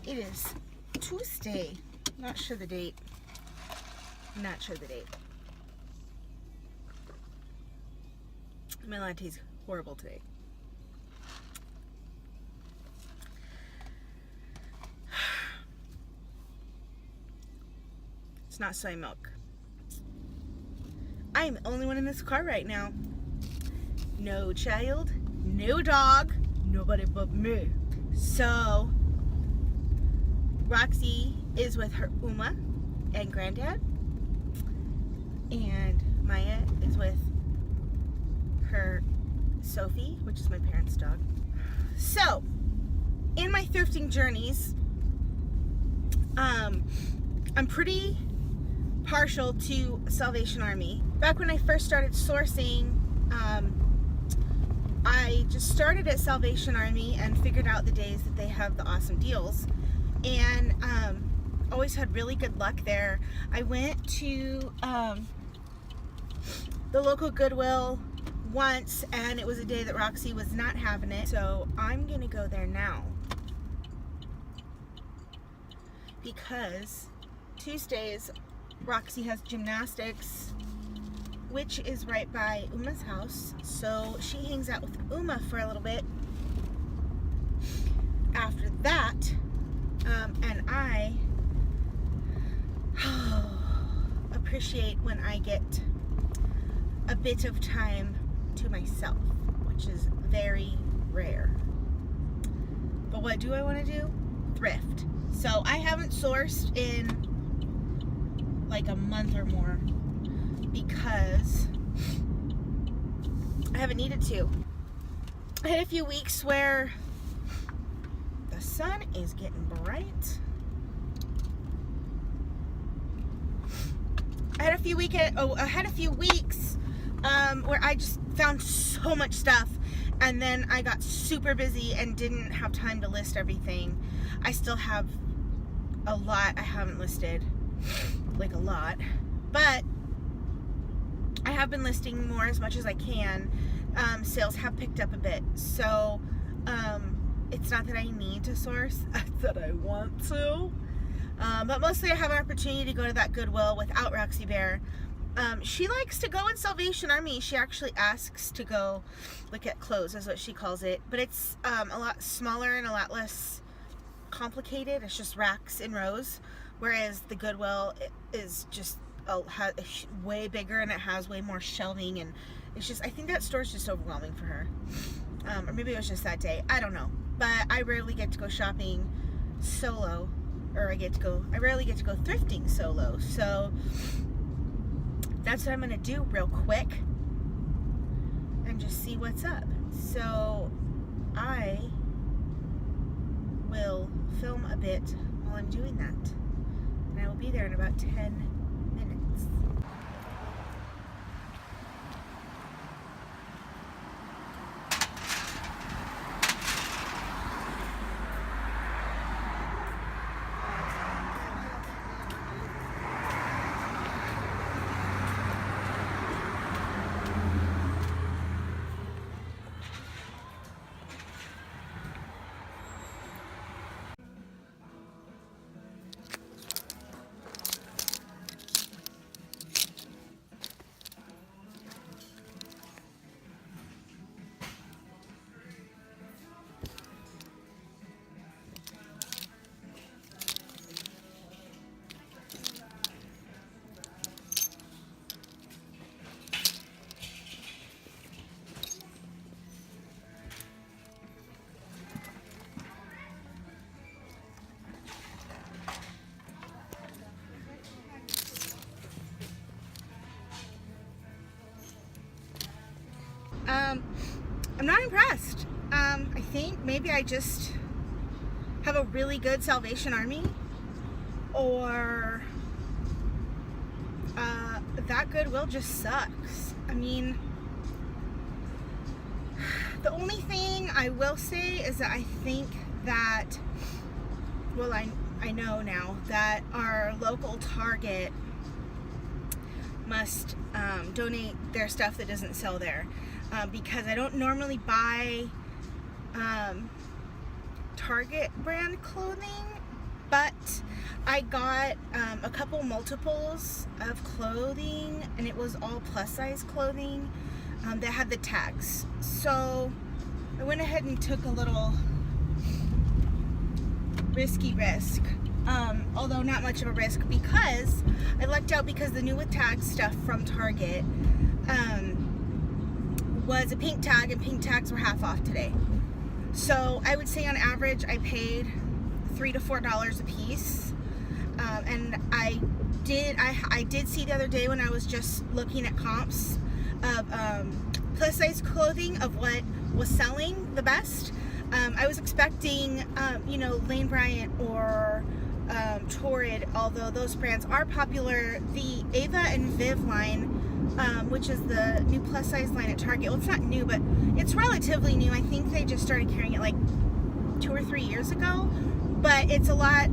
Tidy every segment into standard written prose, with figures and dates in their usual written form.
It is Tuesday. Not sure the date. My latte's horrible today. It's not soy milk. I'm the only one in this car right now. No child, no dog, nobody but me. So, Roxy is with her Uma and Granddad. And Maya is with her Sophie, which is my parents' dog. So, in my thrifting journeys, I'm pretty partial to Salvation Army. Back when I first started sourcing, I just started at Salvation Army and figured out the days that they have the awesome deals, and always had really good luck there. I went to the local Goodwill once, and it was a day that Roxy was not having it, so I'm gonna go there now because Tuesdays Roxy has gymnastics, which is right by Uma's house, so she hangs out with Uma for a little bit after that, and I appreciate when I get a bit of time to myself, which is very rare. But what do I want to do? Thrift. So I haven't sourced in like a month or more because I haven't needed to. I had a few weeks where the sun is getting bright. I had a few weeks where I just found so much stuff, and then I got super busy and didn't have time to list everything. I still have a lot I haven't listed, like a lot, but I have been listing more as much as I can. Sales have picked up a bit, so it's not that I need to source, it's that I want to. But mostly I have an opportunity to go to that Goodwill without Roxy Bear. She likes to go in Salvation Army. She actually asks to go look at clothes, is what she calls it. But it's a lot smaller and a lot less complicated. It's just racks in rows. Whereas the Goodwill is just way bigger, and it has way more shelving. And it's just, I think that store's just overwhelming for her. Or maybe it was just that day. I don't know. But I rarely get to go shopping solo. Or I rarely get to go thrifting solo. So that's what I'm going to do real quick and just see what's up. So I will film a bit while I'm doing that. And I will be there in about 10 minutes. I'm not impressed. I think maybe I just have a really good Salvation Army, or that Goodwill just sucks. I mean, the only thing I will say is that I think that, well, I know now that our local Target must donate their stuff that doesn't sell there, because I don't normally buy Target brand clothing, but I got a couple multiples of clothing, and it was all plus size clothing that had the tags. So I went ahead and took a little risky risk, although not much of a risk, because I lucked out because the new with tags stuff from Target was a pink tag, and pink tags were half off today. So I would say on average I paid $3 to $4 a piece, and I did see the other day when I was just looking at comps of plus size clothing of what was selling the best. I was expecting Lane Bryant or Torrid, although those brands are popular. The Ava and Viv line, which is the new plus size line at Target. Well, it's not new, but it's relatively new. I think they just started carrying it like 2 or 3 years ago, but it's a lot,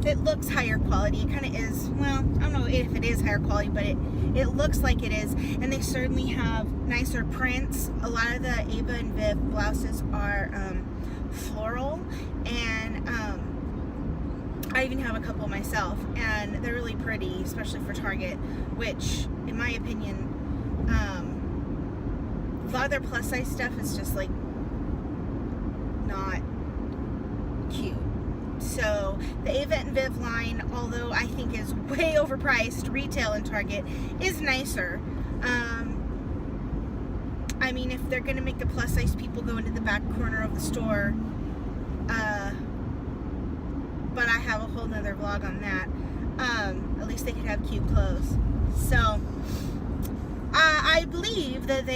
it looks higher quality. It kind of is, well, I don't know if it is higher quality, but it looks like it is, and they certainly have nicer prints. A lot of the Ava and Viv blouses are floral, and I even have a couple myself, and they're really pretty, especially for Target, which, in my opinion, a lot of their plus size stuff is just like not cute. So the Ava and Viv line, although I think is way overpriced retail in Target, is nicer. I mean, if they're gonna make the plus size people go into the back corner of the store, but I have a whole nother vlog on that. At least they could have cute clothes. So I believe that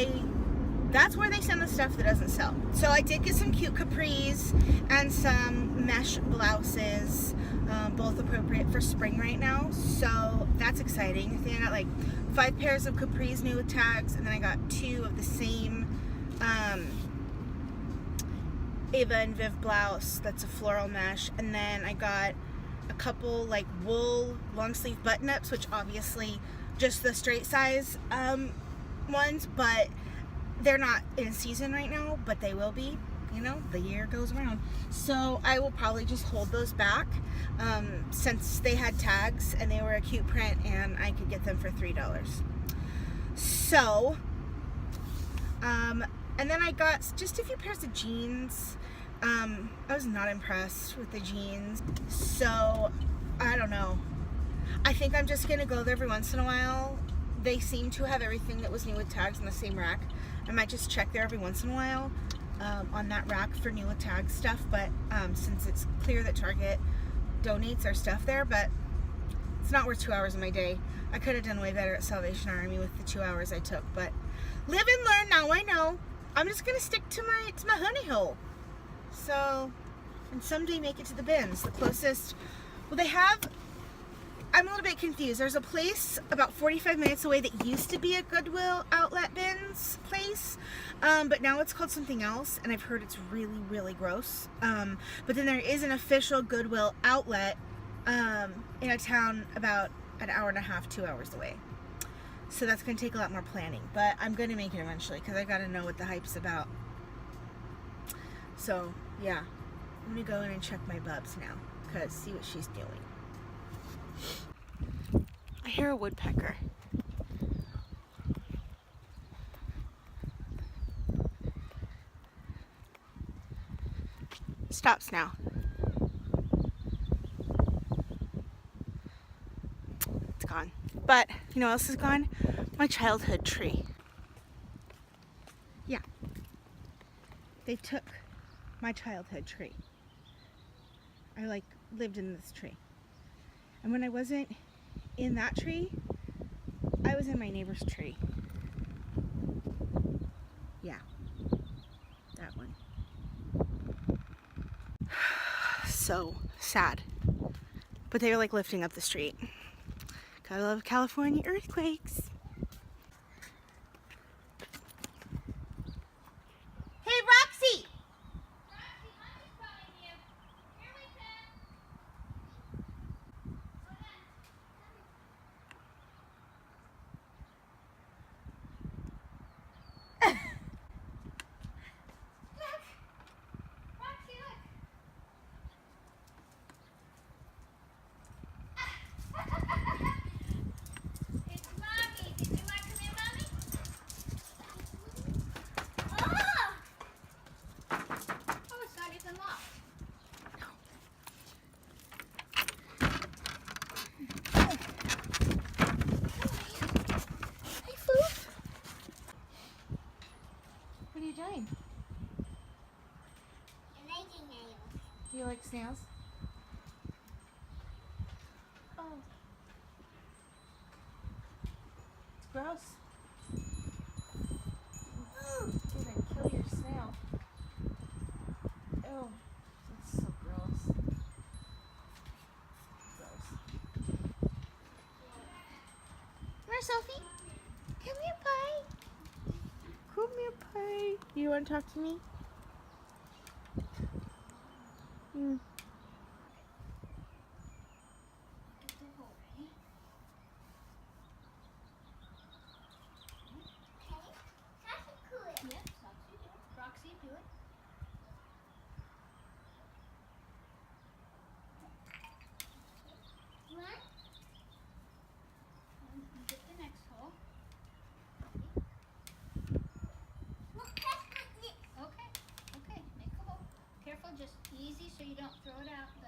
that's where they send the stuff that doesn't sell. So I did get some cute capris and some mesh blouses, both appropriate for spring right now. So that's exciting. I think I got like 5 pairs of capris new with tags, and then I got 2 of the same Ava and Viv blouse that's a floral mesh, and then I got a couple like wool long sleeve button ups, which obviously just the straight size ones, but they're not in season right now, but they will be. The year goes around. So I will probably just hold those back since they had tags and they were a cute print and I could get them for $3. So, and then I got just a few pairs of jeans. I was not impressed with the jeans. So, I don't know. I think I'm just going to go there every once in a while. They seem to have everything that was new with tags in the same rack. I might just check there every once in a while on that rack for new with tag stuff, but since it's clear that Target donates our stuff there, but it's not worth 2 hours of my day. I could have done way better at Salvation Army with the 2 hours I took, but live and learn. Now I know. I'm just gonna stick to my honey hole. So, and someday make it to the bins. The closest, well, they have. I'm a little bit confused. There's a place about 45 minutes away that used to be a Goodwill outlet bins place, but now it's called something else, and I've heard it's really, really gross. But then there is an official Goodwill outlet in a town about an hour and a half, 2 hours away. So that's going to take a lot more planning, but I'm going to make it eventually because I got to know what the hype's about. So, yeah. I'm going to go in and check my bubs now because see what she's doing. I hear a woodpecker. Stops now. It's gone. But you know what else is gone? My childhood tree. Yeah. They took my childhood tree. I lived in this tree. And when I wasn't in that tree, I was in my neighbor's tree. Yeah, that one. So sad. But they were lifting up the street. Gotta love California earthquakes. Hey, Roxy! You like snails? Oh. It's gross. You're gonna kill your snail. Oh, that's so gross. Gross. Come here, Sophie. Come here, pie. Come here, pie. You want to talk to me? Mm. Yep, Soxy, do it. Roxy, do it. One. And get the next hole. Okay, okay, make a hole. Careful, just easy so you don't throw it out.